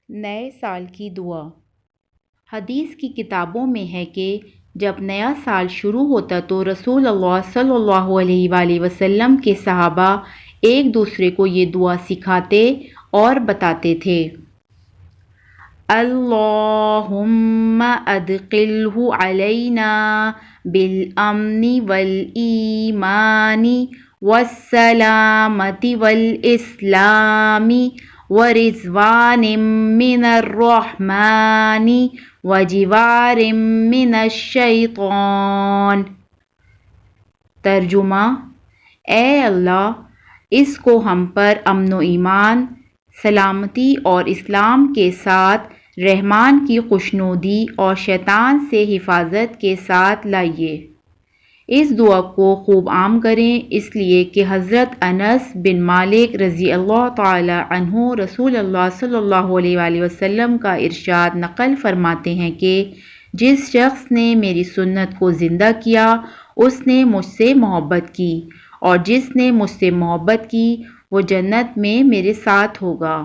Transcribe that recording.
نئے سال کی دعا۔ حدیث کی کتابوں میں ہے کہ جب نیا سال شروع ہوتا تو رسول اللہ صلی اللہ علیہ وآلہ وسلم کے صحابہ ایک دوسرے کو یہ دعا سکھاتے اور بتاتے تھے۔ اللہم ادخلہ علینا بالامن والایمان والسلامۃ والاسلام ورضوان من الرحمن وجوار من الشیطان۔ ترجمہ: اے اللہ، اس کو ہم پر امن و ایمان، سلامتی اور اسلام کے ساتھ رحمان کی خوشنودی اور شیطان سے حفاظت کے ساتھ لائیے۔ اس دعا کو خوب عام کریں، اس لیے کہ حضرت انس بن مالک رضی اللہ تعالی عنہ رسول اللہ صلی اللہ علیہ وآلہ وسلم کا ارشاد نقل فرماتے ہیں کہ جس شخص نے میری سنت کو زندہ کیا اس نے مجھ سے محبت کی، اور جس نے مجھ سے محبت کی وہ جنت میں میرے ساتھ ہوگا۔